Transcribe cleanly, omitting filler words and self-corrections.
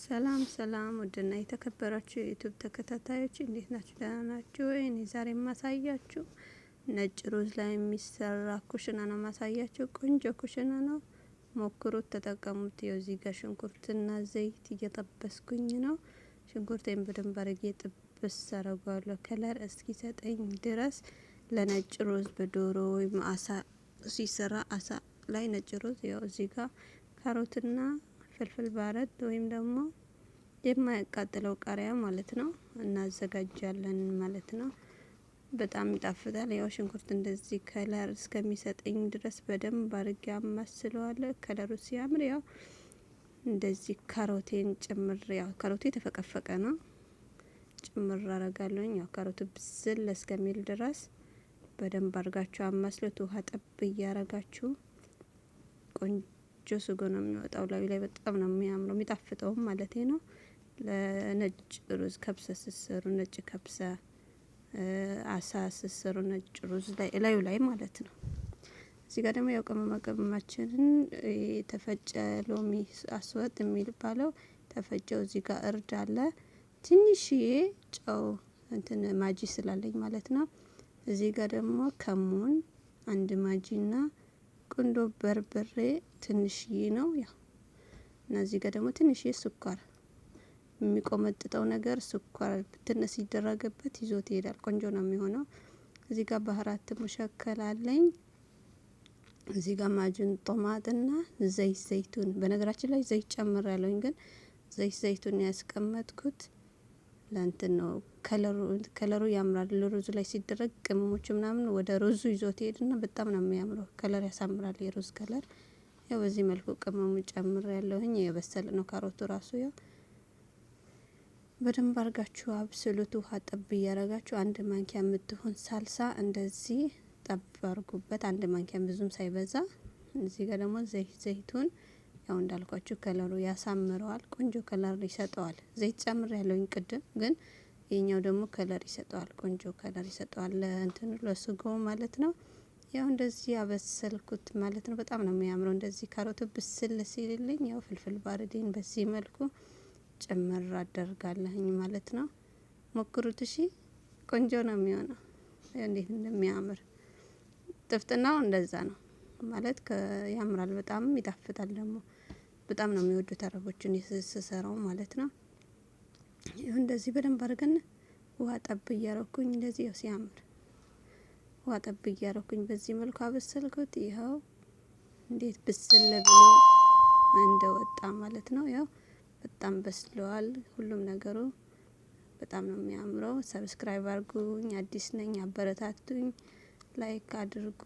ሰላም ሰላም ውድና የተከበራችሁ የዩቲዩብ ተከታታዮች እንዴት ናችሁ? ደህና ናችሁ ወይ? እኔ ዛሬ የማሳያችሁ ነጭ ሩዝ ላይ የሚሰራ ኩሽና ነው ማሳያችሁ። ቆንጆ ኩሽና ነው፣ ሞክሩት፣ ተጠቀሙት። ይኸው እዚህ ጋር ሽንኩርትና ዘይት እየጠበስኩኝ ነው። ሽንኩርቴን በደንብ አድርጌ ጥብስ አረጋለሁ ከለር እስኪሰጠኝ ድረስ። ለነጭ ሩዝ በዶሮ ወይም አሳ ሲሰራ አሳ ላይ ነጭ ሩዝ ያው እዚህ ጋር ካሮትና ፍልፍል ባረድ ወይም ደግሞ የማያቃጥለው ቃሪያ ማለት ነው እናዘጋጃለን ማለት ነው። በጣም ይጣፍጣል። ያው ሽንኩርት እንደዚህ ከለር እስከሚሰጠኝ ድረስ በደንብ አድርጌ አማስለዋለሁ። ከለሩ ሲያምር ያው እንደዚህ ካሮቴን ጭምር፣ ያው ካሮቴ ተፈቀፈቀ ነው ጭምር አረጋለሁ። ያው ካሮቱ ብስል እስከሚል ድረስ በደንብ አድርጋችሁ አማስሉት። ውሃ ጠብ እያረጋችሁ ቆንጆ ስጎ ነው የሚወጣው። ላይ በጣም ነው የሚያምረው የሚጣፍጠውም ማለት ነው። ለነጭ ሩዝ ከብሰ ስሰሩ ነጭ ከብሰ አሳ ስሰሩ ነጭ ሩዝ ላይ ላይ ማለት ነው። እዚህ ጋር ደግሞ ያው ቅመማ ቅመማችንን ተፈጨ ሎሚ አስወጥ የሚባለው ተፈጨው። እዚህ ጋር እርድ አለ፣ ትንሽዬ ጨው እንትን ማጂ ስላለኝ ማለት ነው። እዚህ ጋር ደግሞ ከሙን አንድ ማጂና ቁንዶ በርበሬ ትንሽዬ ነው ያው። እና እዚህ ጋር ደግሞ ትንሽዬ ስኳር፣ የሚቆመጥጠው ነገር ስኳር ትንሽ ሲደረግበት ይዞት ይሄዳል። ቆንጆ ነው የሚሆነው። እዚህ ጋር ባህራት ሙሸከል አለኝ። እዚህ ጋር ማጅን ጦማጥና ዘይት ዘይቱን፣ በነገራችን ላይ ዘይት ጨምሬያለሁኝ፣ ግን ዘይት ዘይቱን ያስቀመጥኩት ለእንትን ነው። ከለሩ ያምራል። ሩዙ ላይ ሲደረግ ቅመሞች ምናምን ወደ ሩዙ ይዞት ይሄድና በጣም ነው የሚያምረው። ከለር ያሳምራል፣ የሩዝ ከለር። ያው በዚህ መልኩ ቅመሙ ጨምሬያለሁኝ። የበሰለ ነው ካሮቱ ራሱ። ያው በደንብ አርጋችሁ አብስሉት። ውሃ ጠብ እያረጋችሁ አንድ ማንኪያ የምትሆን ሳልሳ እንደዚህ ጠብ አርጉበት፣ አንድ ማንኪያ ብዙም ሳይበዛ። እዚህ ጋር ደግሞ ዘይቱን ያው እንዳልኳችሁ ከለሩ ያሳምረዋል፣ ቆንጆ ከለር ይሰጠዋል። ዘይት ጨምሬያለሁኝ ቅድም፣ ግን ይሄኛው ደግሞ ከለር ይሰጠዋል፣ ቆንጆ ከለር ይሰጠዋል ለእንትን ለስጎ ማለት ነው። ያው እንደዚህ ያበሰልኩት ማለት ነው። በጣም ነው የሚያምረው። እንደዚህ ካሮቱ ብስል ሲልልኝ ያው ፍልፍል ባርዴን በዚህ መልኩ ጨመር አደርጋለሁኝ ማለት ነው። ሞክሩት እሺ፣ ቆንጆ ነው የሚሆነው። እንዴት እንደሚያምር ጥፍጥናው እንደዛ ነው ማለት ያምራል፣ በጣም ይጣፍጣል። ደግሞ በጣም ነው የሚወዱት አረቦችን ስሰራው ማለት ነው። ይሁን እንደዚህ በደንብ አድርገን ውሃ ጠብ እያረኩኝ እንደዚህ ያው ሲያምር ውሃ ጠብ እያረኩኝ በዚህ መልኩ አበሰልኩት። ይኸው እንዴት ብስል ብሎ እንደወጣ ማለት ነው። ያው በጣም በስለዋል ሁሉም ነገሩ። በጣም ነው የሚያምረው። ሰብስክራይብ አድርጉኝ፣ አዲስ ነኝ፣ አበረታቱኝ፣ ላይክ አድርጉ።